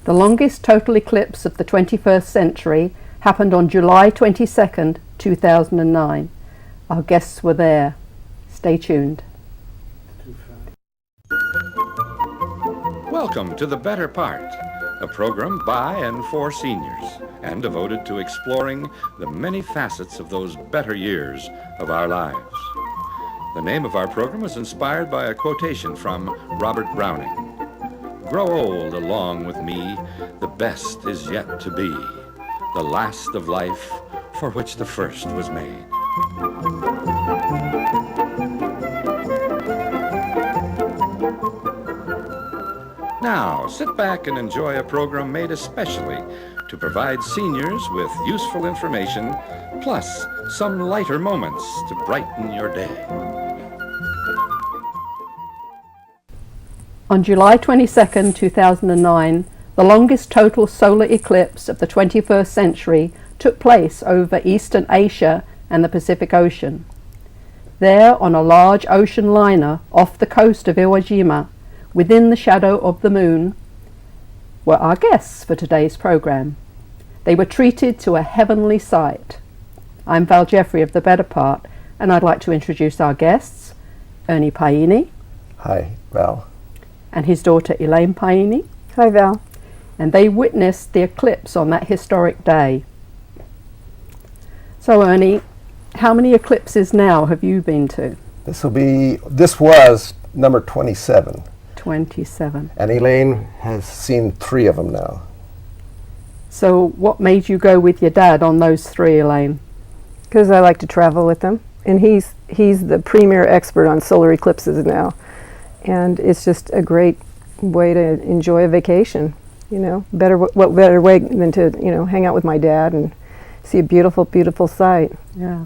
The longest total eclipse of the 21st century happened on July 22nd, 2009. Our guests were there. Stay tuned. Welcome to The Better Part, a program by and for seniors and devoted to exploring the many facets of those better years of our lives. The name of our program was inspired by a quotation from Robert Browning. Grow old along with me, the best is yet to be, the last of life for which the first was made. Now, sit back and enjoy a program made especially to provide seniors with useful information, plus some lighter moments to brighten your day. On July 22nd, 2009, the longest total solar eclipse of the 21st century took place over Eastern Asia and the Pacific Ocean. There, on a large ocean liner off the coast of Iwo Jima, within the shadow of the moon, were our guests for today's program. They were treated to a heavenly sight. I'm Val Jeffrey of The Better Part, and I'd like to introduce our guests, Ernie Paini. Hi, Val. And his daughter Elaine Paini. Hi, Val. And they witnessed the eclipse on that historic day. So, Ernie, how many eclipses now have you been to? This was number 27. 27. And Elaine has seen 3 of them now. So what made you go with your dad on those 3, Elaine? Because I like to travel with him, and he's the premier expert on solar eclipses now, and it's just a great way to enjoy a vacation. You know, what better way than to hang out with my dad and see a beautiful, beautiful sight. Yeah.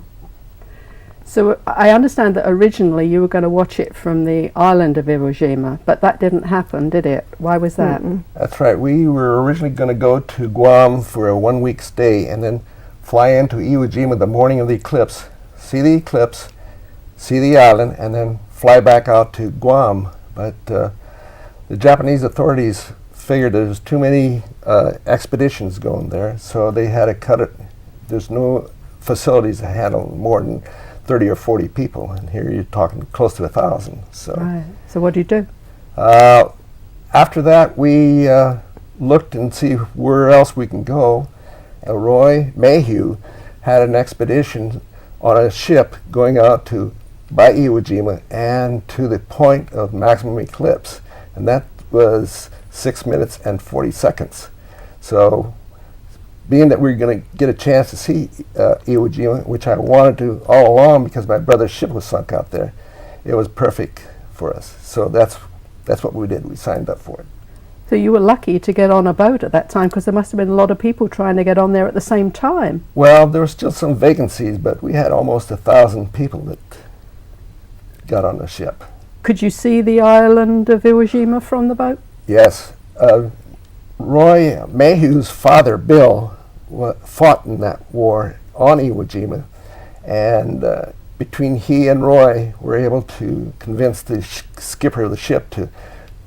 So I understand that originally you were going to watch it from the island of Iwo Jima, but that didn't happen, did it? Why was that? Mm-mm. That's right. We were originally going to go to Guam for a 1-week stay and then fly into Iwo Jima the morning of the eclipse, see the island, and then fly back out to Guam. But the Japanese authorities figured there was too many expeditions going there, so they had to cut it. There's no facilities to handle more than 30 or 40 people, and here you're talking close to 1,000. So, right. So what do you do? After that, we looked and see where else we can go. Roy Mayhew had an expedition on a ship going out by Iwo Jima and to the point of maximum eclipse, and that was 6 minutes and 40 seconds. So, being that we were going to get a chance to see Iwo Jima, which I wanted to all along because my brother's ship was sunk out there, it was perfect for us. So that's what we did. We signed up for it. So you were lucky to get on a boat at that time, because there must have been a lot of people trying to get on there at the same time. Well, there were still some vacancies, but we had almost 1,000 people that got on the ship. Could you see the island of Iwo Jima from the boat? Yes. Roy Mayhew's father, Bill, fought in that war on Iwo Jima, and between he and Roy were able to convince the skipper of the ship to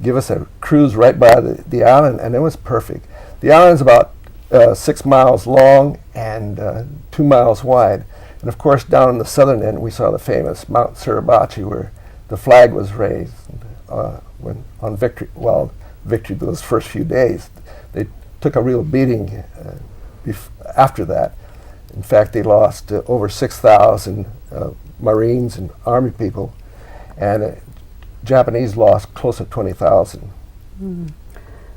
give us a cruise right by the island, and it was perfect. The island's about 6 miles long and 2 miles wide, and of course down in the southern end we saw the famous Mount Suribachi, where the flag was raised when on victory those first few days. They took a real beating after that. In fact, they lost over 6,000 Marines and Army people, and Japanese lost close to 20,000.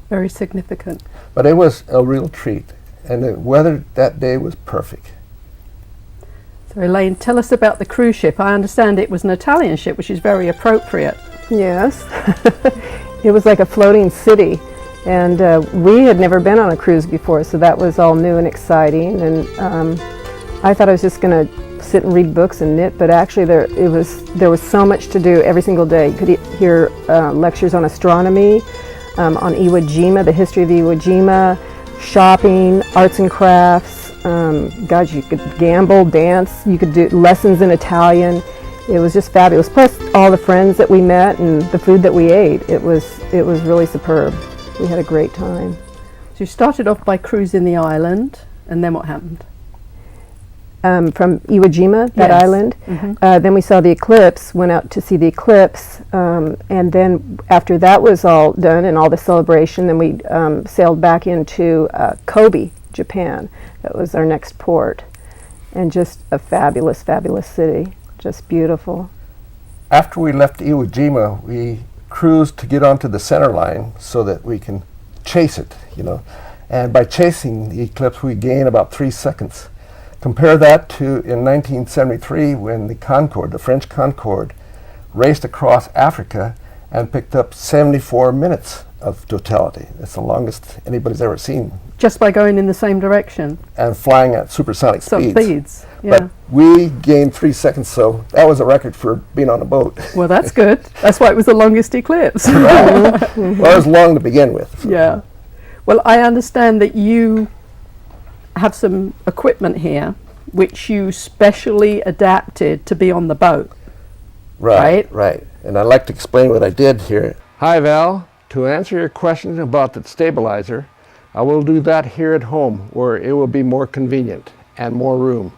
Very significant. But it was a real treat, and the weather that day was perfect. So Elaine, tell us about the cruise ship. I understand it was an Italian ship, which is very appropriate. Yes. It was like a floating city, and we had never been on a cruise before, so that was all new and exciting. And I thought I was just going to sit and read books and knit, but actually there was so much to do every single day. You could hear lectures on astronomy, on Iwo Jima, the history of Iwo Jima, shopping, arts and crafts. You could gamble, dance, you could do lessons in Italian. It was just fabulous. Plus all the friends that we met and the food that we ate. It was really superb. We had a great time. you started off by cruising the island, and then what happened? From Iwo Jima, that Yes. island. Mhm. Then we saw the eclipse, went out to see the eclipse, and then after that was all done and all the celebration, then we sailed back into Kobe, Japan. That was our next port, and just a fabulous, fabulous city, just beautiful. After we left Iwo Jima, we cruised to get onto the center line so that we can chase it, you know. And by chasing the eclipse, we gain about 3 seconds. Compare that to in 1973 when the Concorde, the French Concorde, raced across Africa and picked up 74 minutes of totality. It's the longest anybody's ever seen, Just by going in the same direction. and flying at supersonic Some speeds. speeds. Yeah. But we gained 3 seconds, so that was a record for being on a boat. Well, that's good. That's why it was the longest eclipse. Well, it was long to begin with. Yeah. Well, I understand that you have some equipment here which you specially adapted to be on the boat. Right? Right. And I'd like to explain what I did here. Hi Val, to answer your question about the stabilizer, I will do that here at home where it will be more convenient and more room.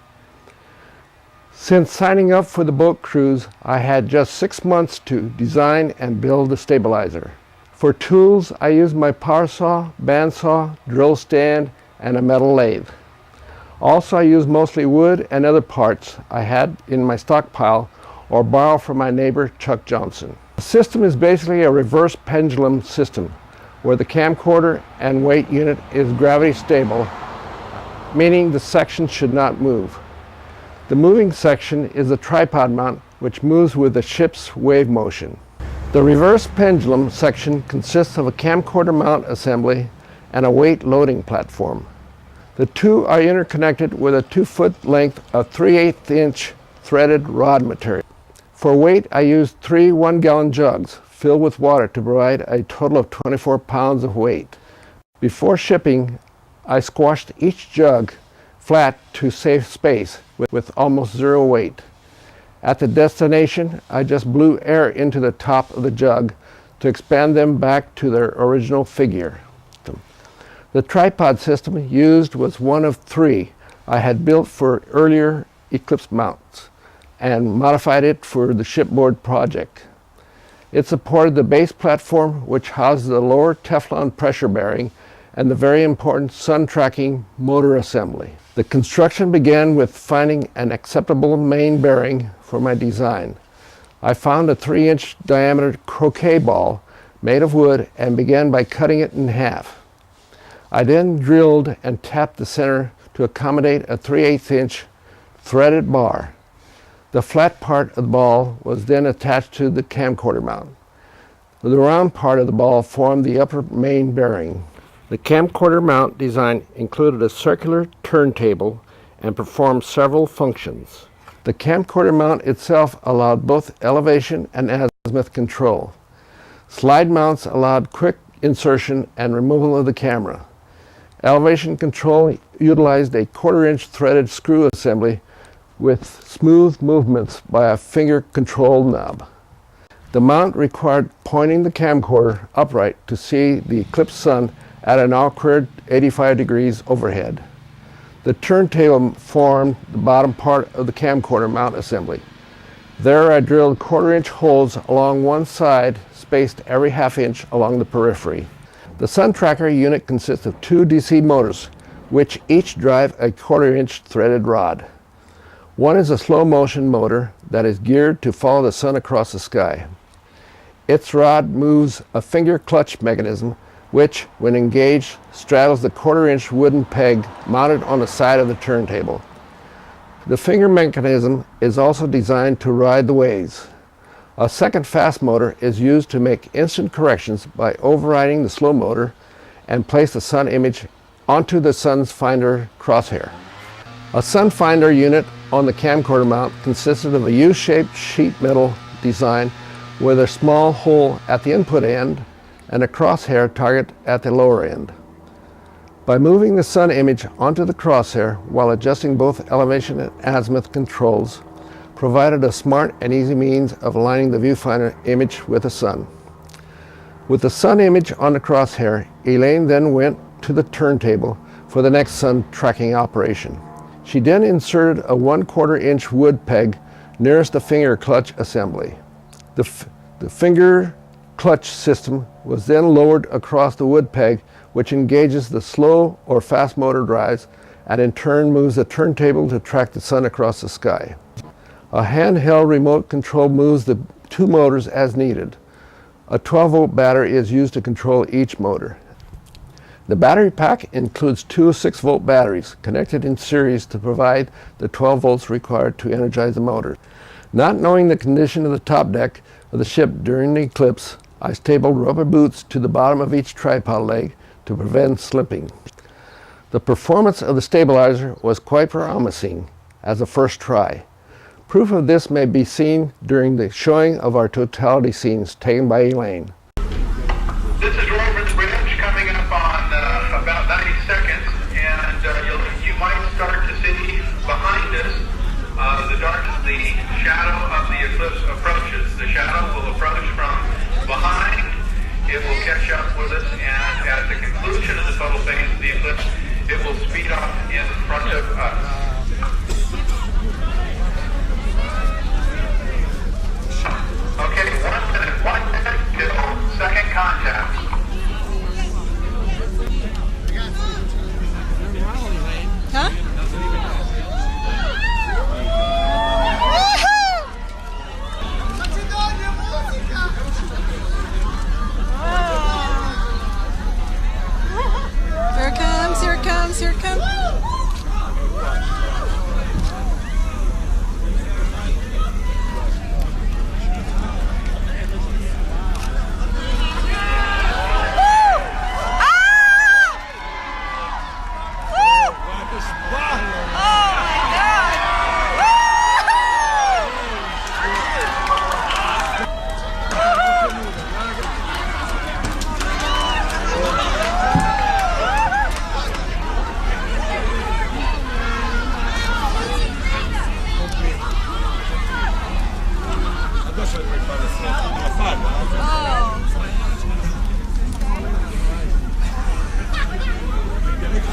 Since signing up for the boat cruise, I had just 6 months to design and build the stabilizer. For tools, I used my power saw, bandsaw, drill stand, and a metal lathe. Also, I used mostly wood and other parts I had in my stockpile or borrow from my neighbor Chuck Johnson. The system is basically a reverse pendulum system where the camcorder and weight unit is gravity stable, meaning the section should not move. The moving section is the tripod mount, which moves with the ship's wave motion. The reverse pendulum section consists of a camcorder mount assembly and a weight loading platform. The two are interconnected with a 2-foot length of 3/8 inch threaded rod material. For weight, I used 3 one-gallon jugs filled with water to provide a total of 24 pounds of weight. Before shipping, I squashed each jug flat to save space with almost 0 weight. At the destination, I just blew air into the top of the jug to expand them back to their original figure. The tripod system used was one of 3 I had built for earlier Eclipse mounts and modified it for the shipboard project. It supported the base platform, which houses the lower Teflon pressure bearing and the very important sun tracking motor assembly. The construction began with finding an acceptable main bearing for my design. I found a 3-inch diameter croquet ball made of wood and began by cutting it in half. I then drilled and tapped the center to accommodate a 3/8 inch threaded bar. The flat part of the ball was then attached to the camcorder mount. The round part of the ball formed the upper main bearing. The camcorder mount design included a circular turntable and performed several functions. The camcorder mount itself allowed both elevation and azimuth control. Slide mounts allowed quick insertion and removal of the camera. Elevation control utilized a 1/4 inch threaded screw assembly with smooth movements by a finger control knob. The mount required pointing the camcorder upright to see the eclipsed sun at an awkward 85 degrees overhead. The turntable formed the bottom part of the camcorder mount assembly. There I drilled 1/4 inch holes along one side, spaced every 1/2 inch along the periphery. The sun tracker unit consists of 2 DC motors, which each drive a 1/4 inch threaded rod. One is a slow motion motor that is geared to follow the sun across the sky. Its rod moves a finger clutch mechanism, which, when engaged, straddles the 1/4 inch wooden peg mounted on the side of the turntable. The finger mechanism is also designed to ride the waves. A second fast motor is used to make instant corrections by overriding the slow motor and place the sun image onto the sun's finder crosshair. A sun finder unit on the camcorder mount consisted of a U-shaped sheet metal design with a small hole at the input end and a crosshair target at the lower end. By moving the sun image onto the crosshair while adjusting both elevation and azimuth controls, provided a smart and easy means of aligning the viewfinder image with the sun. With the sun image on the crosshair, Elaine then went to the turntable for the next sun tracking operation. She then inserted a 1/4 inch wood peg nearest the finger clutch assembly. The finger clutch system was then lowered across the wood peg, which engages the slow or fast motor drives and in turn moves the turntable to track the sun across the sky. A handheld remote control moves the two motors as needed. A 12-volt battery is used to control each motor. The battery pack includes two 6-volt batteries connected in series to provide the 12 volts required to energize the motor. Not knowing the condition of the top deck of the ship during the eclipse, I stapled rubber boots to the bottom of each tripod leg to prevent slipping. The performance of the stabilizer was quite promising as a first try. Proof of this may be seen during the showing of our totality scenes taken by Elaine. This is Rover's Bridge coming up on about 90 seconds, and you might start to see behind us the shadow of the eclipse approaches. The shadow will approach from behind, it will catch up with us, and at the conclusion of the total phase of the eclipse, it will speed up in front of us. Okay, 1 minute till second contact. Huh? Here it comes, here it comes, here it comes.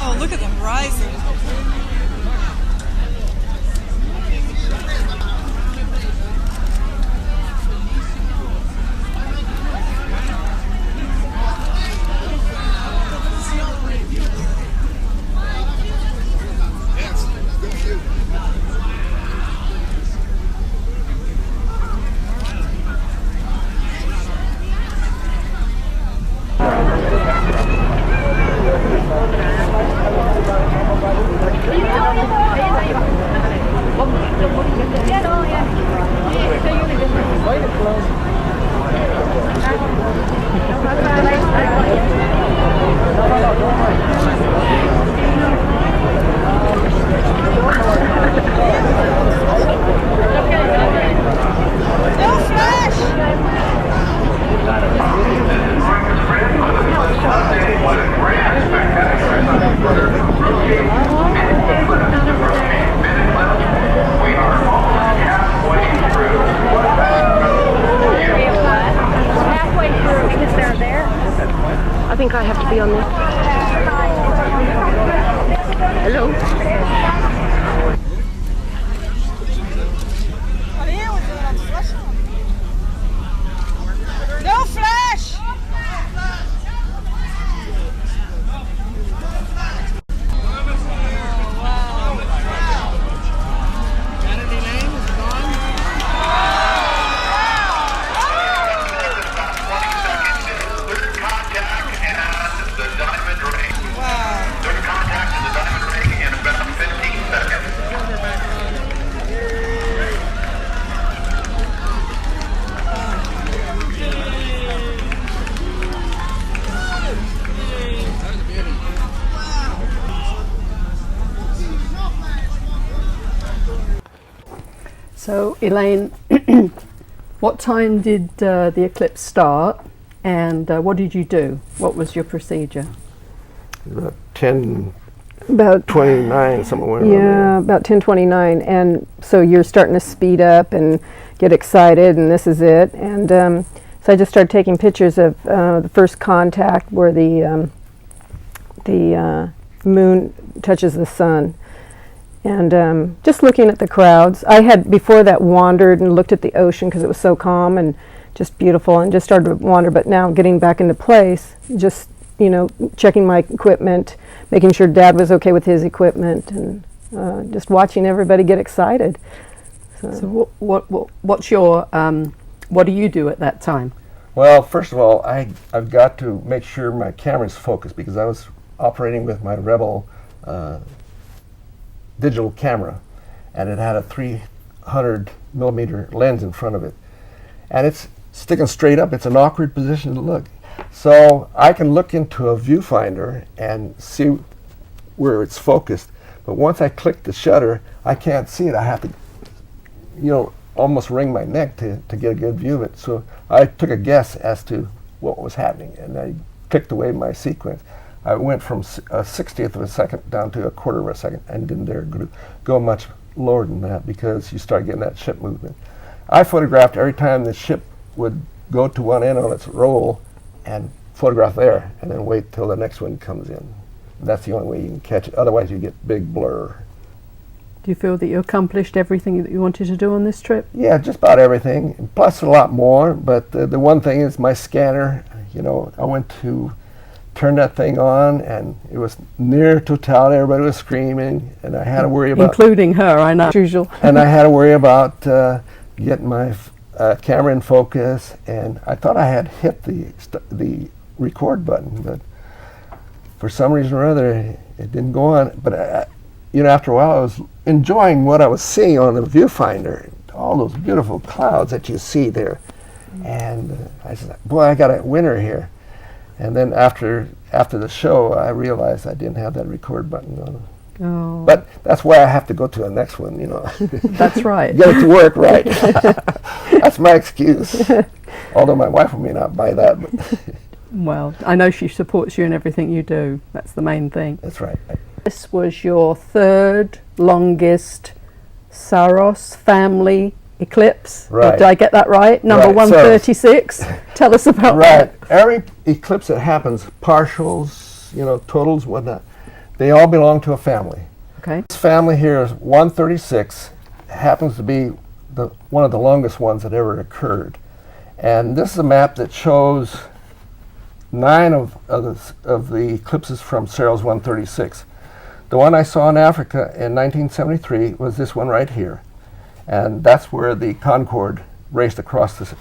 Oh, look at them rising. I think I have to be on this. Hello? No flash! So, Elaine, what time did the eclipse start, and what did you do? What was your procedure? About 10, About 29, somewhere. Yeah, about 10:29, and so you're starting to speed up and get excited, and this is it. And so I just started taking pictures of the first contact where the the moon touches the sun. And just looking at the crowds, I had before that wandered and looked at the ocean because it was so calm and just beautiful, and just started to wander. But now getting back into place, just checking my equipment, making sure Dad was okay with his equipment, and just watching everybody get excited. So what's your what do you do at that time? Well, first of all, I've got to make sure my camera's focused, because I was operating with my Rebel digital camera, and it had a 300 millimeter lens in front of it, and it's sticking straight up. It's an awkward position to look. So I can look into a viewfinder and see where it's focused, but once I click the shutter, I can't see it. I have to, almost wring my neck to get a good view of it. So I took a guess as to what was happening, and I clicked away my sequence. I went from a 60th of a second down to a quarter of a second, and didn't dare go much lower than that, because you start getting that ship movement. I photographed every time the ship would go to one end on its roll and photograph there, and then wait till the next one comes in. That's the only way you can catch it. Otherwise you get big blur. Do you feel that you accomplished everything that you wanted to do on this trip? Yeah, just about everything, plus a lot more. But the one thing is my scanner. I went to turn that thing on, and it was near totality. Everybody was screaming, and I had to worry about... Including her, I know. As usual. And I had to worry about getting my camera in focus, and I thought I had hit the record button, but for some reason or other, it didn't go on. But after a while, I was enjoying what I was seeing on the viewfinder, all those beautiful clouds that you see there. And I said, boy, I got a winner here. And then after the show, I realized I didn't have that record button on. Oh. But that's why I have to go to the next one, That's right. Get it to work right. That's my excuse. Although my wife may not buy that. But Well, I know she supports you in everything you do. That's the main thing. that's right. This was your third longest Saros family eclipse. Right. Did I get that right? Number Right, 136. Tell us about Right. that. Every eclipse that happens, partials, totals, whatnot, they all belong to a family. Okay. This family here is 136, happens to be one of the longest ones that ever occurred. And this is a map that shows 9 of the eclipses from Saros 136. The one I saw in Africa in 1973 was this one right here. And that's where the Concorde raced across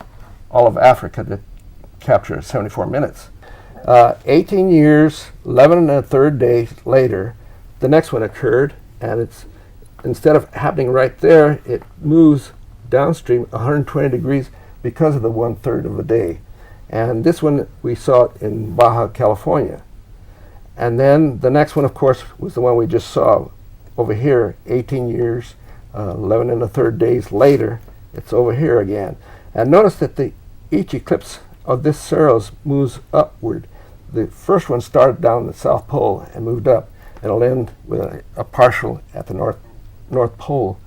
all of Africa to capture 74 minutes. 18 years, 11 1/3 days later, the next one occurred, and instead of happening right there, it moves downstream 120 degrees because of the 1/3 of a day. And this one, we saw it in Baja, California. And then the next one, of course, was the one we just saw over here, 18 years, 11 1/3 days later, it's over here again. And notice that each eclipse of this Saros moves upward. The first one started down the South Pole and moved up, and it'll end with a partial at the North Pole.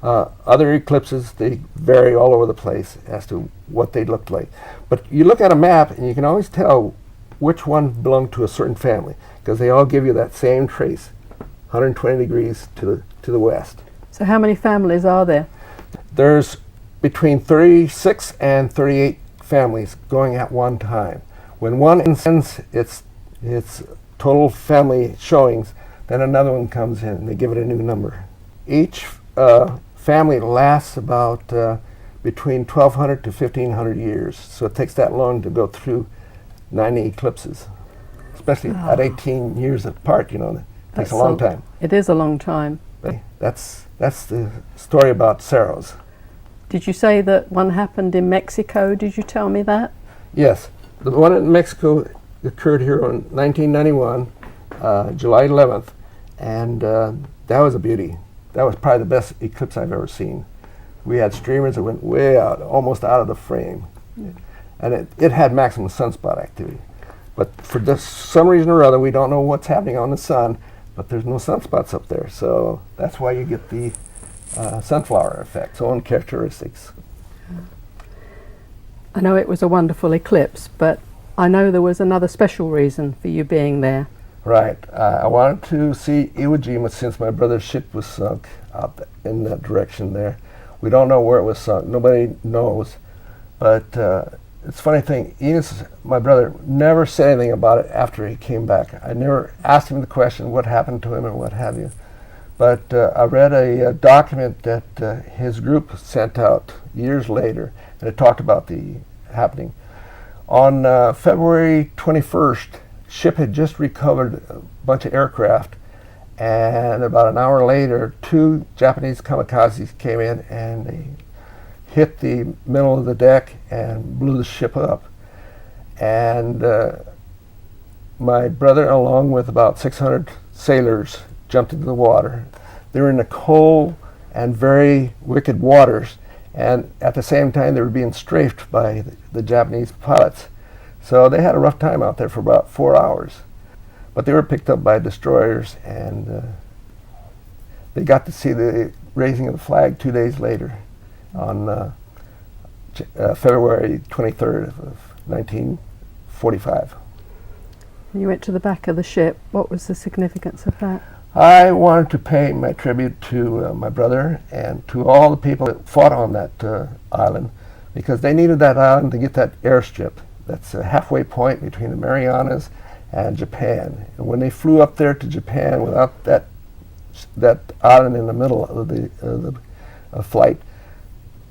Other eclipses, they vary all over the place as to what they look like. But you look at a map, and you can always tell which one belonged to a certain family, because they all give you that same trace, 120 degrees to the west. So how many families are there? There's between 36 and 38 families going at one time. When one sends its total family showings, then another one comes in and they give it a new number. Each family lasts about between 1,200 to 1,500 years, so it takes that long to go through 90 eclipses, especially at 18 years apart. It takes a long time. It is a long time. But that's the story about Saros. Did you say that one happened in Mexico? Did you tell me that? Yes, the one in Mexico occurred here in 1991, July 11th, and that was a beauty. That was probably the best eclipse I've ever seen. We had streamers that went way out, almost out of the frame, and it had maximum sunspot activity. But for some reason or other, we don't know what's happening on the sun, but there's no sunspots up there, so that's why you get the sunflower effect, its own characteristics. I know it was a wonderful eclipse, but I know there was another special reason for you being there. Right. I wanted to see Iwo Jima since my brother's ship was sunk out in that direction there. We don't know where it was sunk. Nobody knows. But it's a funny thing. Enos, my brother, never said anything about it after he came back. I never asked him the question, what happened to him and what have you. But I read a document that his group sent out years later, and it talked about the happening. On February 21st, ship had just recovered a bunch of aircraft, and about an hour later, 2 Japanese kamikazes came in and they hit the middle of the deck and blew the ship up. And my brother, along with about 600 sailors, jumped into the water. They were in the cold and very wicked waters, and at the same time they were being strafed by the Japanese pilots. So they had a rough time out there for about 4 hours. But they were picked up by destroyers, and they got to see the raising of the flag 2 days later on February 23rd of 1945. You went to the back of the ship. What was the significance of that? I wanted to pay my tribute to my brother and to all the people that fought on that island, because they needed that island to get that airstrip. That's a halfway point between the Marianas and Japan. And when they flew up there to Japan without that island in the middle of the flight,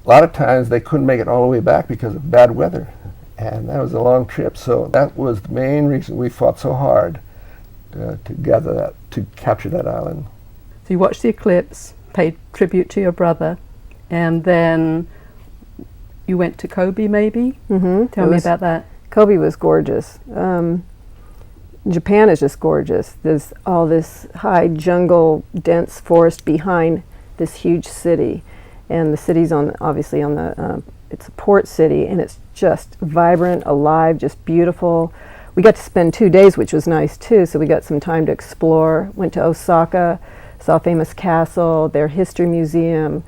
a lot of times they couldn't make it all the way back because of bad weather. And that was a long trip. So that was the main reason we fought so hard to capture that island. So you watched the eclipse, paid tribute to your brother, and then you went to Kobe, maybe? Mm-hmm. Tell me about that. Kobe was gorgeous. Japan is just gorgeous. There's all this high jungle, dense forest behind this huge city, and the city's obviously on the. It's a port city, and it's just vibrant, alive, just beautiful. We got to spend 2 days, which was nice too. So we got some time to explore. Went to Osaka, saw a famous castle, their history museum.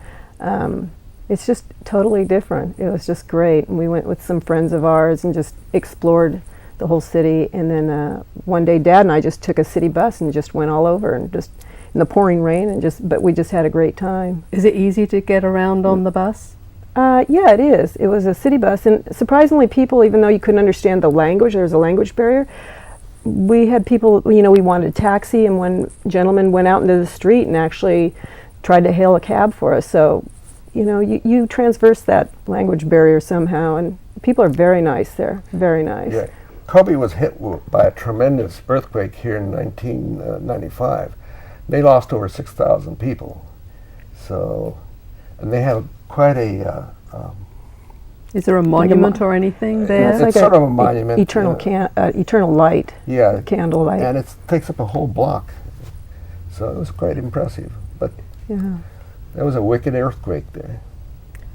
It's just totally different. It was just great. And we went with some friends of ours and just explored the whole city. And then one day Dad and I just took a city bus and just went all over, and just in the pouring rain, and but we just had a great time. Is it easy to get around on the bus? Yeah, it is. It was a city bus, and surprisingly people, even though you couldn't understand the language, there was a language barrier, we had people, we wanted a taxi, and one gentleman went out into the street and actually tried to hail a cab for us. So you transverse that language barrier somehow, and people are very nice there, very nice. Yeah. Kobe was hit by a tremendous earthquake here in 1995. They lost over 6,000 people. So, and they have quite a... Is there a monument or anything there? It's like sort of a monument. Eternal light. Yeah. Candle light. And it takes up a whole block. So it was quite impressive. But yeah. there was a wicked earthquake there.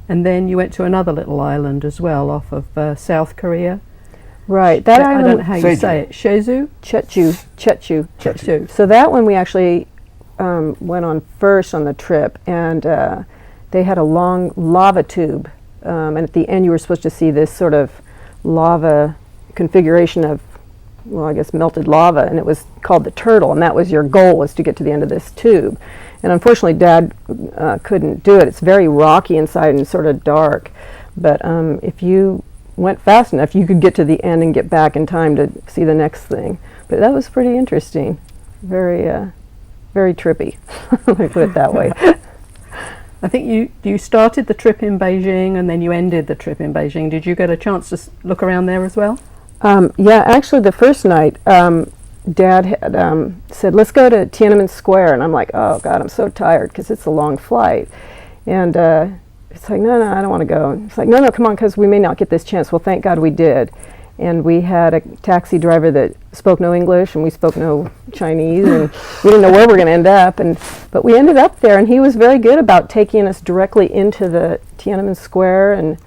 And then you went to another little island as well, off of South Korea. Right. That I island, don't know how you say it. Jeju? Chechu. So that one we actually went on first on the trip, and they had a long lava tube, and at the end you were supposed to see this sort of lava configuration of, well, I guess melted lava, and it was called the turtle, and that was your goal, was to get to the end of this tube. And unfortunately Dad couldn't do it. It's very rocky inside and sort of dark, but if you went fast enough you could get to the end and get back in time to see the next thing. But that was pretty interesting, very trippy. Let me put it that way. I think you started the trip in Beijing and then you ended the trip in Beijing. Did you get a chance to look around there as well? Yeah, actually the first night Dad had said, let's go to Tiananmen Square, and I'm like, oh God, I'm so tired because it's a long flight. And it's like, no, I don't want to go. It's like, no, come on, because we may not get this chance. Well, thank God we did. And we had a taxi driver that spoke no English, and we spoke no Chinese, and we didn't know where we were going to end up. But we ended up there, and he was very good about taking us directly into the Tiananmen Square. And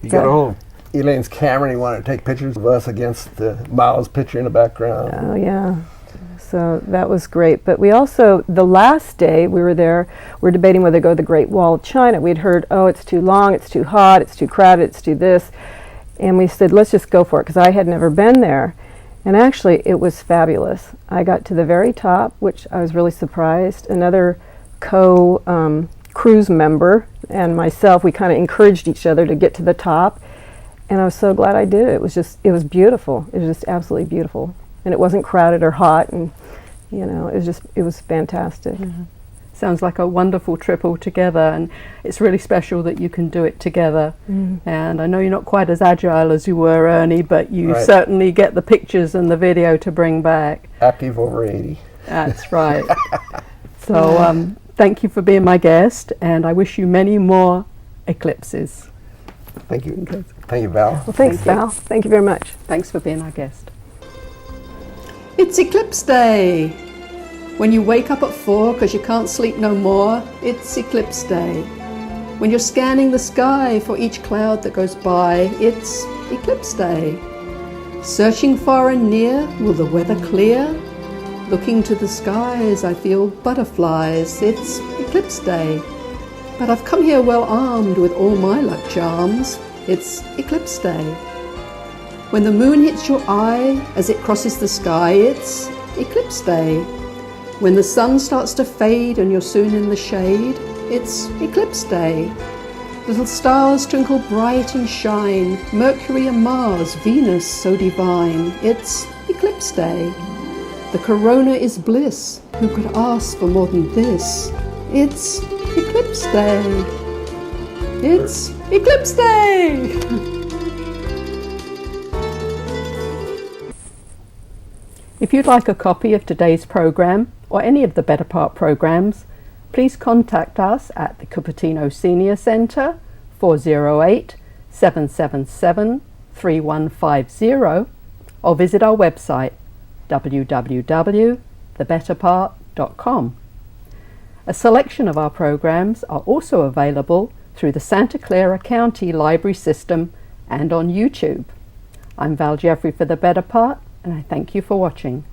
you got a hold of Elaine's camera, and he wanted to take pictures of us against Mao's picture in the background. Oh, yeah. So that was great. But we also, the last day we were there, we were debating whether to go to the Great Wall of China. We'd heard, oh, it's too long, it's too hot, it's too crowded, it's too this. And we said, let's just go for it, because I had never been there. And actually, it was fabulous. I got to the very top, which I was really surprised. Another cruise member and myself, we kind of encouraged each other to get to the top. And I was so glad I did it. It was beautiful. It was just absolutely beautiful. And it wasn't crowded or hot. And, you know, it was fantastic. Mm-hmm. Sounds like a wonderful trip altogether, and it's really special that you can do it together. And I know you're not quite as agile as you were, Ernie, but you certainly get the pictures and the video to bring back. Active over 80. That's right. So thank you for being my guest, and I wish you many more eclipses. Thank you. Thank you, Val. Well, thanks, Val. Thank you very much. Thanks for being our guest. It's Eclipse Day. When you wake up at 4 because you can't sleep no more, it's Eclipse Day. When you're scanning the sky for each cloud that goes by, it's Eclipse Day. Searching far and near, will the weather clear? Looking to the skies, I feel butterflies, it's Eclipse Day. But I've come here well armed with all my luck charms, it's Eclipse Day. When the moon hits your eye as it crosses the sky, it's Eclipse Day. When the sun starts to fade and you're soon in the shade, it's Eclipse Day. Little stars twinkle bright and shine, Mercury and Mars, Venus so divine, it's Eclipse Day. The corona is bliss, who could ask for more than this? It's Eclipse Day. It's Eclipse Day! If you'd like a copy of today's program, or any of the Better Part programs, please contact us at the Cupertino Senior Center, 408-777-3150, or visit our website, www.thebetterpart.com. A selection of our programs are also available through the Santa Clara County Library System and on YouTube. I'm Val Jeffrey for The Better Part, and I thank you for watching.